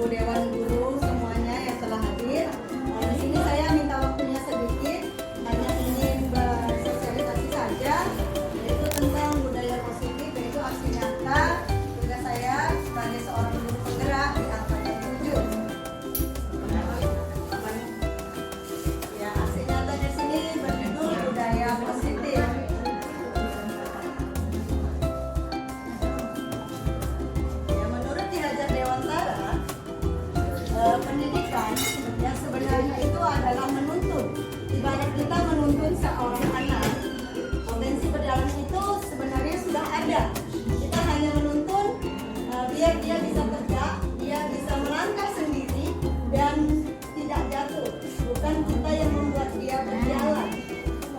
Dewan Guru semuanya yang telah hadir. Di sini saya minta waktunya sedikit, hanya ingin bersosialisasi saja, yaitu tentang budaya positif, yaitu aksi nyata tugas saya sebagai seorang guru penggerak di angkatan 7. Ya, aksi nyata di sini berjudul budaya positif. Ya, menurut Ki Hajar Dewantara, pendidikan yang sebenarnya itu adalah menuntun. Ibarat kita menuntun seorang anak, potensi berjalan itu sebenarnya sudah ada. Kita hanya menuntun biar dia bisa tegak, dia bisa melangkah sendiri dan tidak jatuh. Bukan kita yang membuat dia berjalan.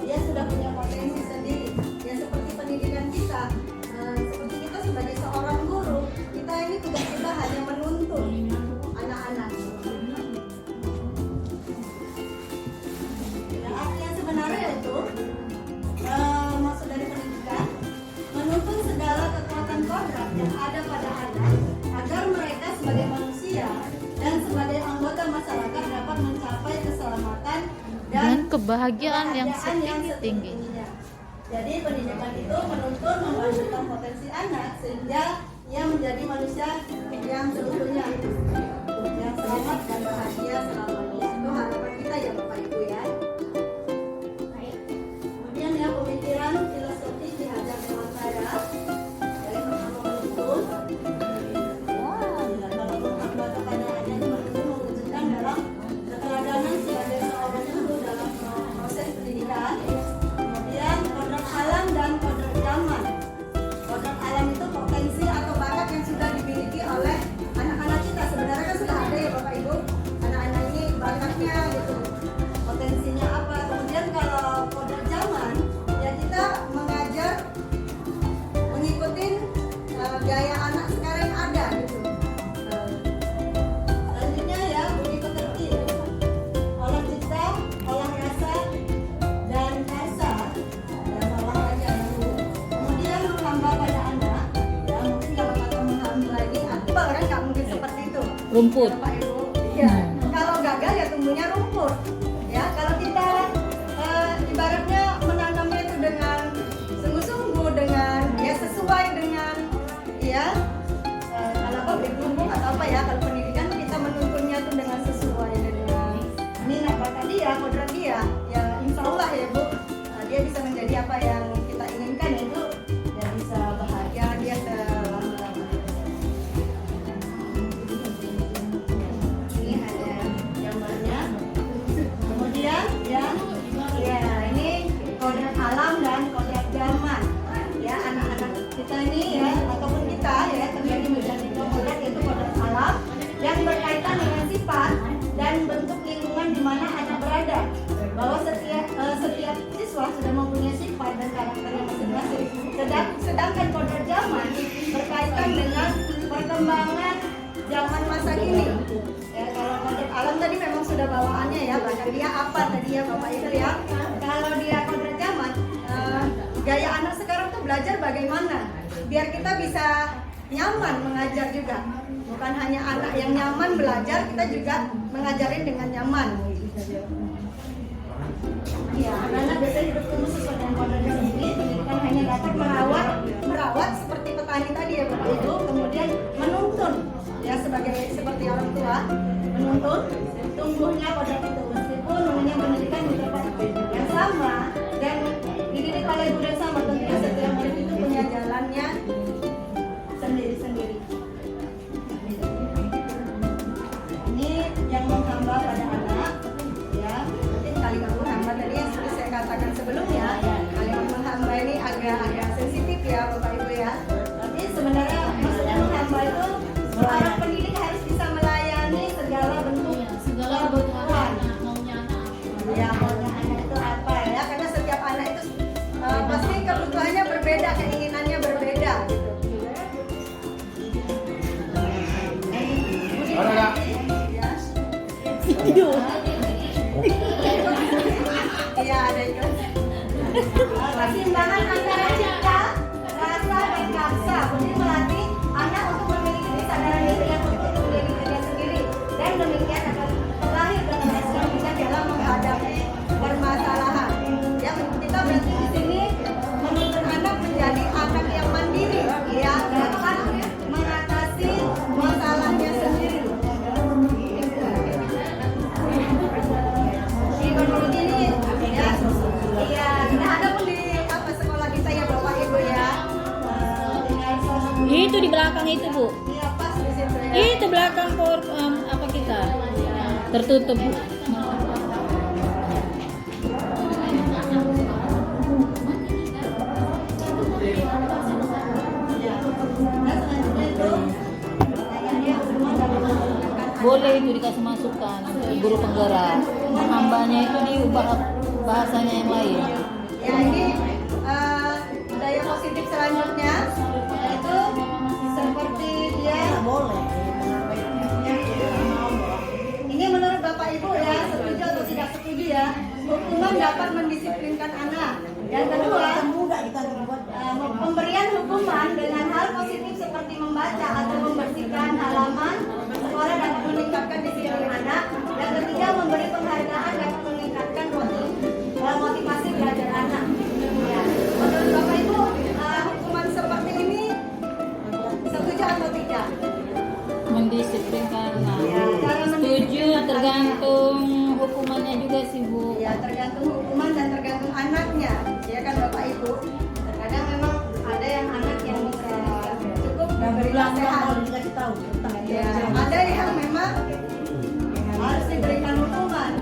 Dia sudah punya potensi sendiri. Ya seperti pendidikan kita, seperti kita sebagai seorang guru, kita ini tugas kita hanya menuntun anak-anak. Ya, arti yang sebenarnya itu maksud dari pendidikan menuntun segala kekuatan kodrat yang ada pada anak agar mereka sebagai manusia dan sebagai anggota masyarakat dapat mencapai keselamatan dan kebahagiaan yang tinggi. Jadi pendidikan itu menuntun menghasilkan potensi anak sehingga ia menjadi manusia yang seutuhnya, yang selamat dan bahagia selamanya. Itu harapan kita ya Bapak Ibu ya. Kemudian ya pemikiran filosofi Ki Hajar Dewantara dari pertama menuntun. Kalau berhamba kepada anak menuntun mewujudkan dalam keteladanan sebagai seorang guru dalam proses pendidikan. Kemudian kodrat alam dan kodrat zaman. Kodrat alam itu potensi atau bakat yang sudah dimiliki oleh anak-anak kita. Sebenarnya kan sudah ada ya Bapak Ibu, anak-anak ini bakatnya gitu, potensinya apa. Kemudian kalau kodrat zaman, ya kita mengajar mengikuti gaya anak sekarang yang ada gitu. Selanjutnya ya budi pekerti, olah cipta, olah rasa dan rasa dan olahraga. Kemudian menghamba pada anak, ya mungkin kalau kata menghamba lagi apa kan nggak mungkin seperti itu. Rumput. Bapak Ibu, ya kalau gagal ya tumbuhnya rumput. Ya kalau kita ibaratnya menanamnya itu dengan sungguh-sungguh, dengan ya sesuai dengan ya kalau pabrik lumbung atau apa ya, kalau pendidikan kita menuntunnya itu dengan sesuai dengan minat bakat dia, kodrat dia, ya insya Allah ya Bu, dia bisa menjadi apa yang kita inginkan, yaitu ya bisa bahagia dia selama-lamanya. Ini ada gambarnya. Kemudian ya ini kodrat alam dan kodrat zaman. Ya anak-anak kita ini ya ataupun kita ya terjadi menjadi kodrat, yaitu kodrat alam yang berkaitan dengan sifat dan bentuk lingkungan di mana anak berada. Bahwa setiap siswa sudah mempunyai sifat dan karakternya masing-masing. Sedangkan kodrat zaman berkaitan dengan perkembangan zaman masa kini. Ya, kalau kodrat alam tadi memang sudah bawaannya ya, bahkan dia apa tadi ya Bapak Ibu ya. Kalau dia kodrat zaman, gaya anak sekarang tuh belajar bagaimana biar kita bisa nyaman mengajar juga. Bukan hanya anak yang nyaman belajar, kita juga mengajarin dengan nyaman. Iya, anak-anak biasanya hidup tumbuh sesuai dengan kodratnya sendiri. Pendidikan hanya dapat merawat seperti petani tadi ya Bapak Ibu, kemudian menuntun ya seperti orang tua, menuntun tumbuhnya kodrat itu meskipun namanya pendidikan di tempat yang sama dan dididik oleh guru yang sama, tentunya setiap murid itu punya jalannya sendiri-sendiri. Ini yang menghamba pada anak ya, mungkin kali kamu hamba tadi yang seperti saya katakan sebelumnya, kalimat menghamba ini agak sensitif ya Bapak Ibu ya, tapi sebenarnya maksudnya menghamba itu seorang pendidik harus bisa melayani segala bentuk kebutuhan ya, maunya anak itu apa ya, karena setiap anak itu pasti kebutuhannya berbeda, keinginannya berbeda gitu. Iya, ada itu. Keseimbangan antara cita, rasa, dan karsa. Jadi melatih anak untuk memiliki kesadaran diri yang untuk menjadi dirinya sendiri, dan demikian akan terlahir dengan respon bijak dalam menghadapi permasalahan. Ya, kita berarti di sini menuntun anak menjadi anak yang mandiri, ya, dapat mengatasi masalahnya sendiri. Menurut ini ya tidak ada pun di sekolah kita ya Bapak Ibu ya. Itu di belakang itu Bu. Iya pas di situ ya. Itu belakang apa kita tertutup Bu. Boleh itu dikasih masukan guru penggerak. Hambanya itu diubah bahasanya yang lain. Ya ini budaya positif selanjutnya itu seperti dia boleh. Ini menurut Bapak Ibu ya, setuju atau tidak setuju ya, hukuman dapat mendisiplinkan anak. Yang kedua, pemberian hukuman dengan hal positif seperti membaca atau membersihkan halaman sekolah dapat meningkatkan disiplin anak. Yang ketiga, memberi penghargaan dapat meningkatkan motivasi belajar anak. Ya. Menurut Bapak Ibu, hukuman seperti ini setuju atau tidak? Mendisiplinkan. Ya, cara Setuju, tergantung hukumannya juga sih Bu. Ya, tergantung hukuman dan tergantung anaknya. Ya kan Bapak Ibu. Terkadang memang ada yang anak yang bisa cukup beri nasihat. Ya, ada yang memang harus diberikan hukuman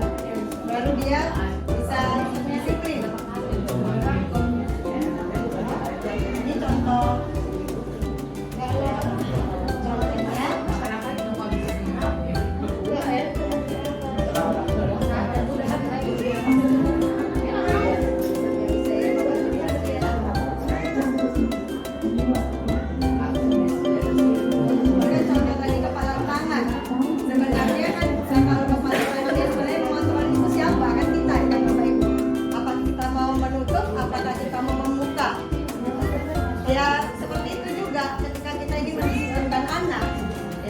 baru dia bisa disiplin. Ini contoh.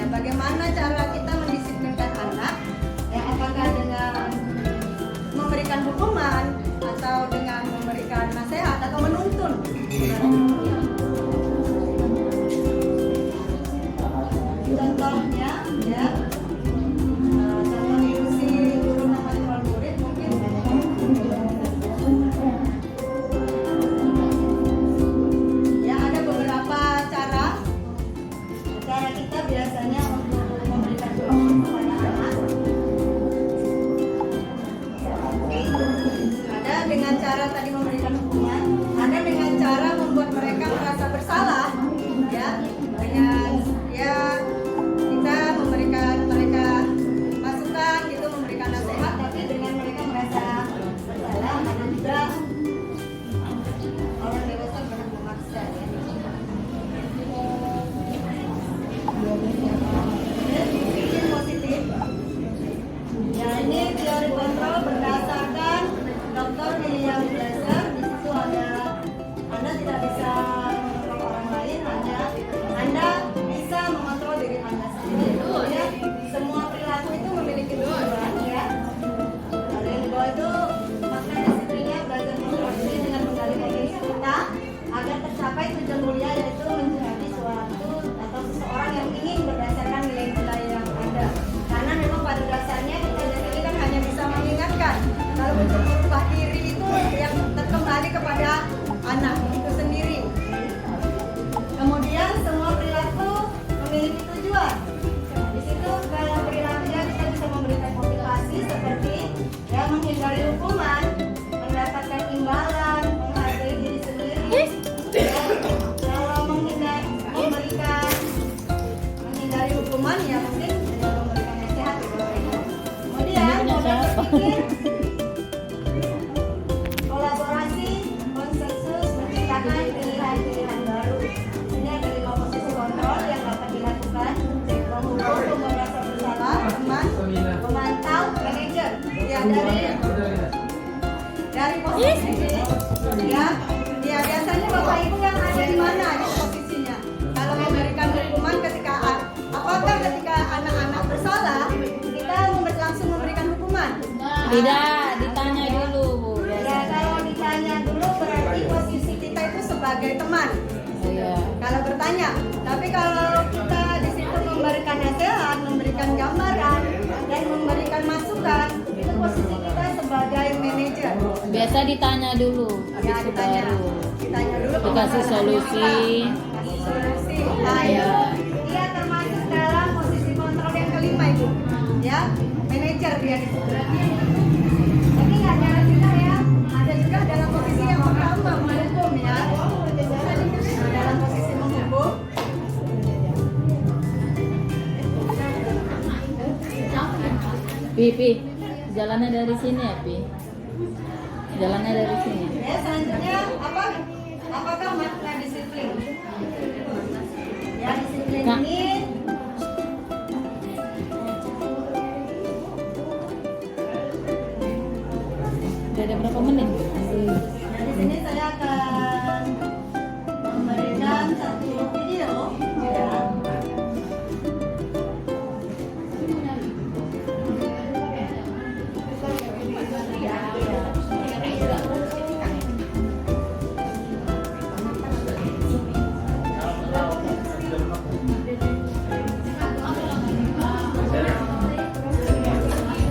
Bagaimana cara kita mendisiplinkan anak? Ya, apakah dengan memberikan hukuman atau dengan memberikan nasihat atau menuntun? Contohnya, ya, contoh ilusi guru mengontrol murid mungkin. Ya, ada beberapa cara kita biasanya untuk memberikan hukuman kepada anak. Ada dengan cara tadi memberikan hukuman, ada dengan cara membuat mereka Kalau untuk merubah diri itu yang kembali kepada anak itu sendiri. Kemudian semua perilaku memiliki tujuan. Di situ kalau perilakunya kita bisa memberikan motivasi seperti ya menghindari hukuman, mendapatkan imbalan, menghargai diri sendiri. Ya, kalau menghindari hukuman ya mungkin dengan memberikan nasihat kepada mereka. Kemudian modal berpikir, kolaborasi, konsensus, menciptakan pilihan-pilihan baru. Ini ada 5 posisi kontrol yang dapat dilakukan: pengukur, pemberasa bersalah, teman, pemantau, manajer. Ya dari posisi ini, ya biasanya bapak ibu yang ada di mana nih posisinya? Kalau memberikan hukuman apakah ketika anak-anak bersalah kita langsung memberikan hukuman? Tidak, ditanya dulu, Bu. Ya, kalau ditanya dulu berarti posisi kita itu sebagai teman. Oh, iya. Kalau bertanya, tapi kalau kita di situ memberikan nasihat, memberikan gambaran, dan memberikan masukan, itu posisi kita sebagai manajer. Biasa ditanya dulu, Ya, habis itu baru ditanya dulu. dikasih solusi. Kasih solusi. Nah, itu dia termasuk dalam posisi kontrol yang kelima, Ibu. Ya, manajer dia di situ. Tapi nggak jarang juga ya, ada juga dalam posisi yang pertama menghukum ya. Nah, dalam posisi menghukum. Pi, jalannya dari sini ya, Pi. Jalannya dari sini. Ya, selanjutnya apa? Apakah makna disiplin? Ya, disiplin Kak. ini Udah ada berapa menit? nah, di sini saya akan memberikan satu video ya.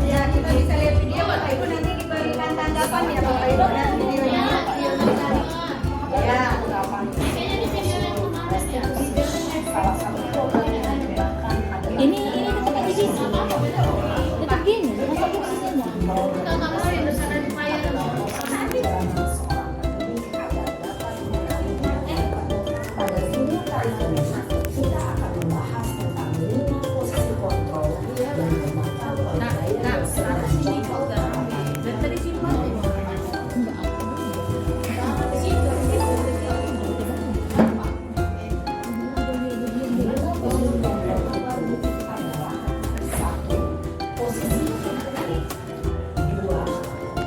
Ya, kita bisa lihat video Bapak Ibu, nanti diberikan tanggapan ya Bapak Ibu dan videonya. Ya. Ini dekat di sini. Dekat gini, masa posisinya?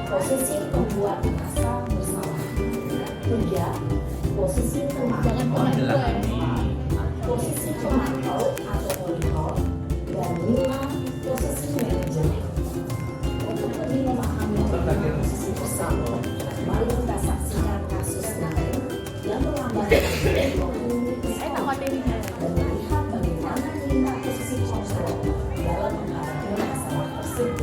Posisi pembuat merasa bersalah. 3. Posisi pemantau. Posisi pemantau atau monitor. Dan 5. Posisi manajer. Untuk lebih memahami posisi bersama, mari kita saksikan kasus lain yang melambangkan dan melihat bagaimana lima posisi kontrol dalam menghadapi masalah tersebut.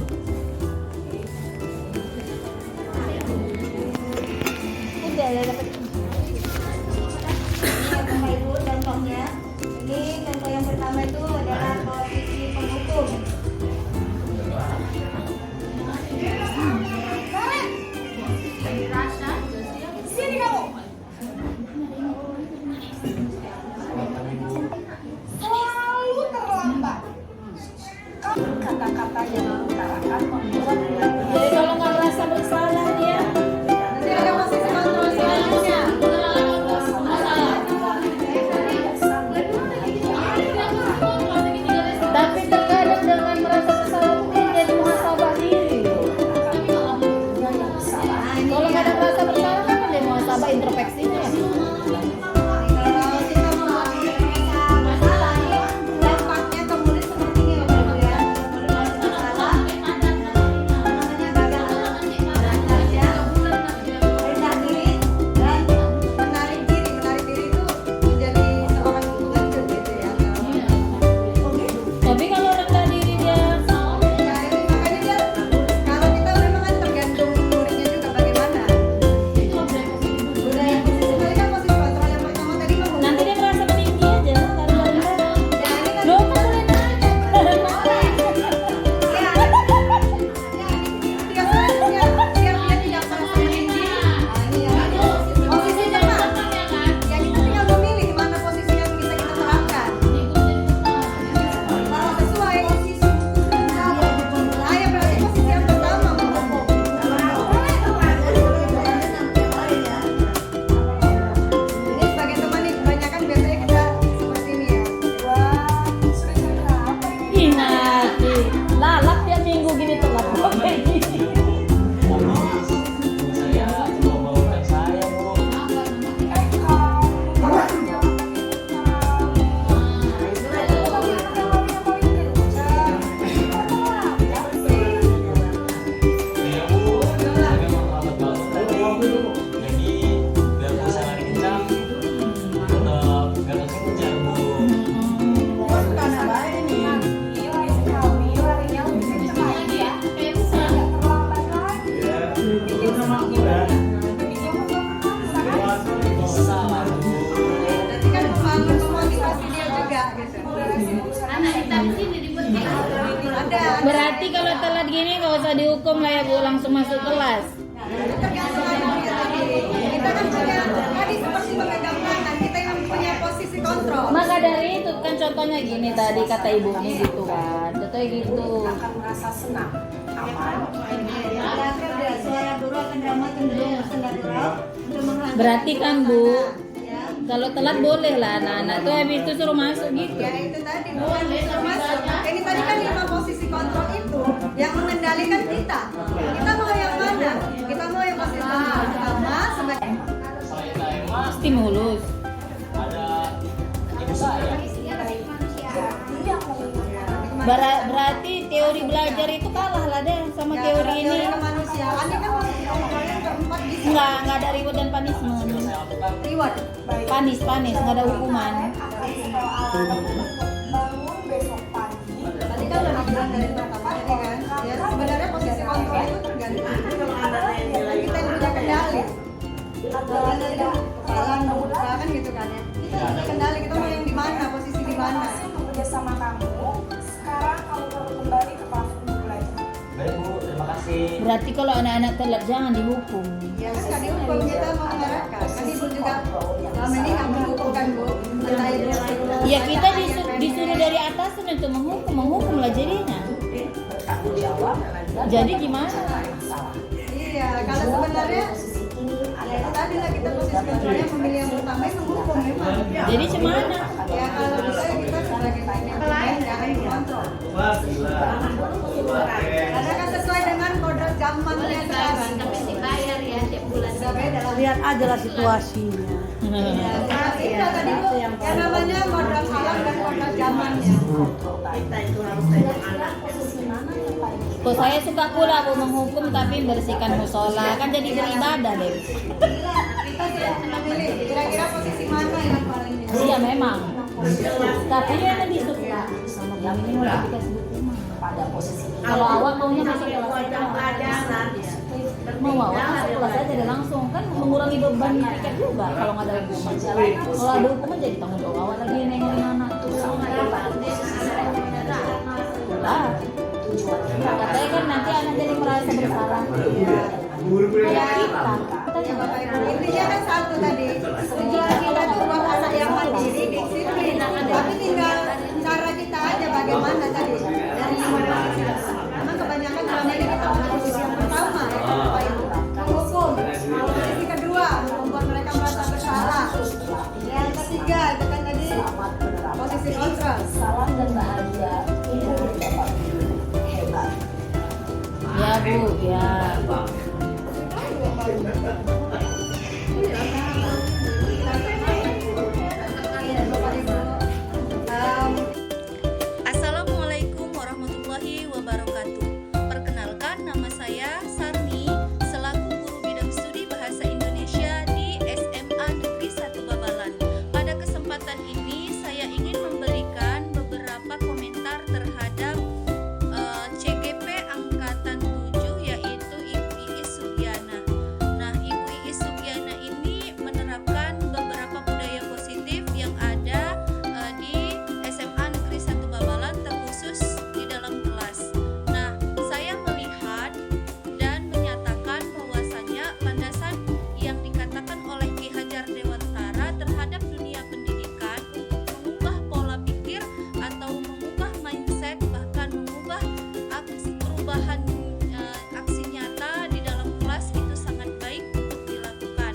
Bapak Ibu, contohnya ini contoh yang pertama itu adalah posisi penghukum. Sini kamu. Selalu terlambat. Kata-kata yang mengutarakan membuat Jadi kalau nggak merasa bersalah dia, nanti ada posisi kontrol selanjutnya. tapi terkadang dengan merasa bersalah itu dia jadi muhasabah diri. Kalau nggak ada merasa bersalah kan dia muhasabah introspeksinya. Kalau kita mau masalah ini dampaknya kemudian seperti ini Bapak Ibu ya. Kalau masalah ada. Berarti kalau telat gini nggak usah dihukum lah ya Bu, langsung masuk kelas. Tergantung anaknya tadi. Kita kan punya tadi seperti memegang tangan, kita yang punya posisi kontrol. Maka dari itu kan contohnya gini tadi kata ibunya gitu kan, contohnya gitu. akan merasa senang, aman, Ya, suara guru akan drama cenderung natural untuk menghasilkan Berarti kan Bu, ya. kalau telat boleh lah anak-anak tuh habis itu suruh masuk gitu. Ya itu tadi bukan termasuk. Ini tadi kan 5 posisi kontrol itu yang mengendalikan kita. Kita mau yang mana? Kita mau yang posisi kontrol pertama sebagai Stimulus. Berarti teori belajar itu kalah lah deh sama teori ini. kemanusiaan ini kan kontrol yang keempat bisa Nggak ada reward dan punishment. reward. Panis, nggak ada hukuman. bangun besok pagi. Tadi kan udah dibilang dari pertama tadi kan. Ya sebenarnya posisi kontrol itu tergantung kita yang punya kendali. Jalan dari jalan membuka kan gitu kan ya. Kita yang punya kendali, kita mau yang di mana, posisi di mana. Bekerja sama kamu. Sekarang kamu perlu kembali ke kelas untuk belajar. Baik Bu, terima kasih. Berarti kalau anak-anak telat jangan dihukum. Ya kan nggak dihukum, kita mau mengarahkan. Kan ibu juga selama ini nggak menghukum kan Bu. Entah ibu Ya kita disuruh dari atas untuk menghukum lah jadinya. Bertanggung jawab. Jadi gimana? Iya, kalau sebenarnya ya itu tadi lah kita posisi kontrolnya memilih yang pertama itu menghukum memang. Jadi gimana? Ya kalau bisa ya kita sebagai pemain jangan dikontrol. Karena kan sesuai dengan kode zamannya sekarang. Tapi dibayar ya tiap bulan. Sudah beda lah. Lihat aja lah situasinya. Ya, nah, itu tadi Bu, yang namanya modal alam dan modal zamannya. Kok saya suka pula Bu menghukum tapi bersihkan musola kan jadi beribadah deh. Kita sudah memilih kira-kira posisi mana yang paling Iya memang. Tapi dia lebih suka sama ini udah kita sebut memang. Pada posisi Kalau awal maunya masuk kelas aja. Mau awal masuk kelas aja deh langsung kan mengurangi beban tiket juga kalau nggak ada hukuman. Kalau ada hukuman jadi tanggung jawab awal lagi nengokin anak tuh. Lah. Katanya kan nanti anak jadi merasa bersalah. Kayak kita. Ya Bapak Ibu, intinya kan satu tadi. Tujuan kita itu buat anak yang mandiri, disiplin. Tapi tinggal cara kita aja bagaimana tadi. Dari lima posisi. Memang kebanyakan selama ini kita punya posisi yang pertama ya kan Bapak Ibu. Menghukum. Posisi kedua, membuat mereka merasa bersalah. Yang ketiga, itu kan tadi posisi kontrol. salam dan bahagia. Ibu Bapak Ibu hebat. Ya Bu, ya. Assalamualaikum warahmatullahi wabarakatuh. Perkenalkan, nama saya Sarni selaku guru bidang studi bahasa Indonesia di SMA Negeri 1 Babalan. Pada kesempatan ini saya ingin memberikan beberapa komentar terhadap CGP angkatan 7 yaitu Ibu Iis Sugiana. Nah, Ibu Iis Sugiana ini menerapkan beberapa budaya positif yang ada di SMA Negeri 1 Babalan terkhusus di dalam kelas. Nah, saya melihat dan menyatakan bahwasanya landasan yang dikatakan oleh Ki Hajar Dewantara terhadap dunia pendidikan untuk mengubah pola pikir atau mengubah mindset bahkan mengubah perubahan aksi nyata di dalam kelas itu sangat baik untuk dilakukan.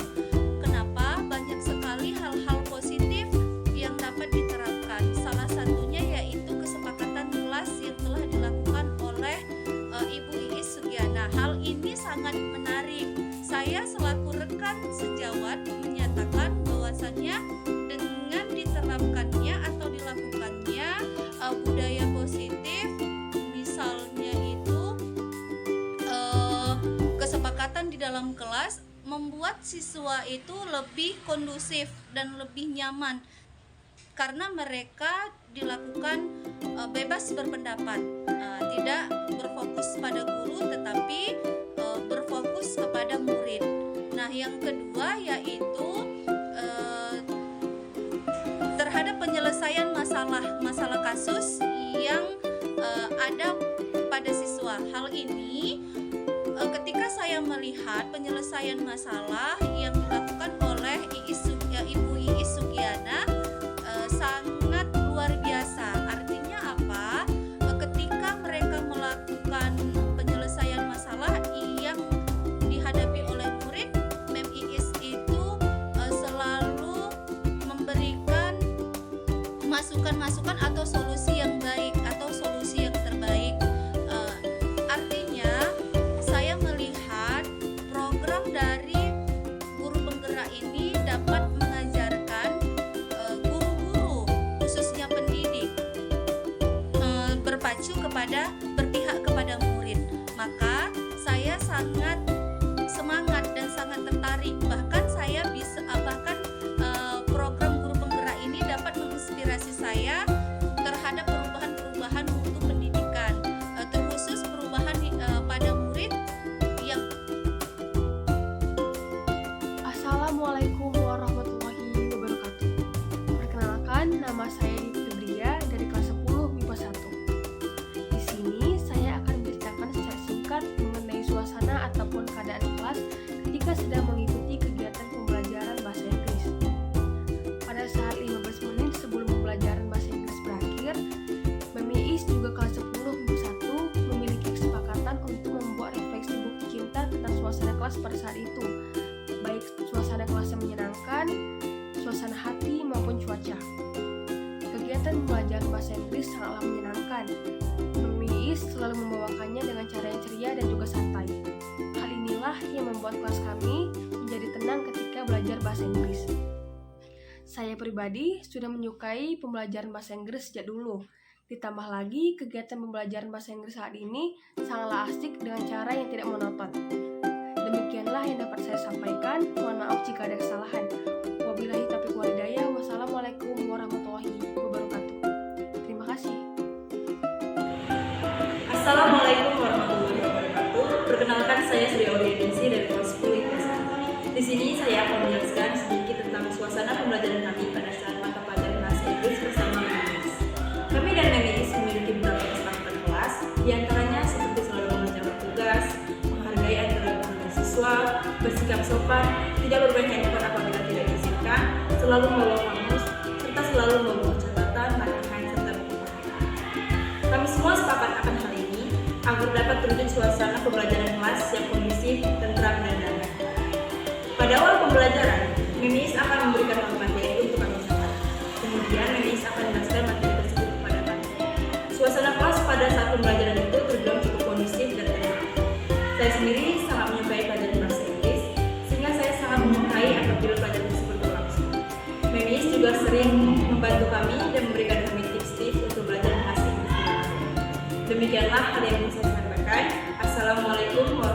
Kenapa? Banyak sekali hal-hal positif yang dapat diterapkan. Salah satunya yaitu kesepakatan kelas yang telah dilakukan oleh Ibu Iis Sugiana. Hal ini sangat menarik. Saya selaku rekan sejawat menyatakan bahwasannya dengan diterapkannya atau dilakukannya budaya positif, misalnya itu kesepakatan di dalam kelas membuat siswa itu lebih kondusif dan lebih nyaman karena mereka dilakukan bebas berpendapat, tidak berfokus pada guru tetapi berfokus kepada murid. Nah, yang kedua yaitu terhadap penyelesaian masalah kasus yang ada kepada siswa. Hal ini ketika saya melihat penyelesaian masalah yang dilakukan oleh Ibu Iis Sugiana sangat luar biasa. Artinya apa? Ketika mereka melakukan penyelesaian masalah yang dihadapi oleh murid, Mem Iis itu selalu memberikan masukan-masukan atau solusi yang baik atau solusi yang terbaik. Artinya saya melihat program dari guru penggerak ini dapat mengajarkan guru-guru khususnya pendidik berpihak kepada murid. Maka saya sangat semangat dan sangat tertarik. Bahkan program guru penggerak ini dapat menginspirasi saya terhadap perubahan-perubahan mutu pendidikan, terkhusus perubahan pada murid yang. Assalamualaikum warahmatullahi wabarakatuh. Perkenalkan, nama saya Febria dari kelas 10 MIPA 1. Di sini saya akan menceritakan secara singkat mengenai suasana ataupun keadaan kelas ketika sedang mengikuti kegiatan pembelajaran bahasa Inggris. Pada saat 15 menit sebelum pembelajaran bahasa Inggris berakhir, Mem Iis juga kelas 10 MIPA 1 memiliki kesepakatan untuk membuat refleksi bukti cinta tentang suasana kelas pada saat itu, baik suasana kelas yang menyenangkan, suasana hati maupun cuaca. Kegiatan pembelajaran bahasa Inggris sangatlah menyenangkan. Mem Iis selalu membawakannya dengan cara yang ceria dan juga santai. Hal inilah yang membuat kelas kami menjadi tenang ketika belajar bahasa Inggris. Saya pribadi sudah menyukai pembelajaran bahasa Inggris sejak dulu. Ditambah lagi, kegiatan pembelajaran bahasa Inggris saat ini sangatlah asik dengan cara yang tidak monoton. Demikianlah yang dapat saya sampaikan. Mohon maaf jika ada kesalahan. Wabillahi taufiq wal hidayah. Wassalamualaikum warahmatullahi wabarakatuh. Terima kasih. Assalamualaikum warahmatullahi wabarakatuh. Perkenalkan, saya Sri Audiensi dari kelas 10 IPS. Di sini saya akan menjelaskan sedikit tentang suasana pembelajaran kami pada saat mata pelajaran bahasa Inggris bersama Mem Iis. Kami dan Mem Iis memiliki beberapa kesepakatan kelas, diantaranya seperti selalu mengerjakan tugas, menghargai antara siswa, bersikap sopan, tidak bermain handphone apabila tidak diizinkan, selalu membawa kamus, serta selalu membawa catatan, marker, serta buku. Kami semua sepakat akan hal ini agar dapat terwujud suasana pembelajaran kelas yang kondusif, tentram, dan damai. Pada awal pembelajaran, Mem Iis akan memberikan materi untuk kami catat. Kemudian Mem Iis akan menjelaskan materi tersebut kepada kami. Suasana kelas pada saat pembelajaran itu terbilang cukup kondusif dan tenang. Saya sendiri sangat menyukai pelajaran bahasa Inggris, sehingga saya sangat menyukai apabila pelajaran tersebut berlangsung. Mem Iis juga sering membantu kami dan memberikan kami tips-tips untuk belajar bahasa Inggris. Demikianlah hal yang bisa saya sampaikan. Assalamualaikum warahmatullahi wabarakatuh.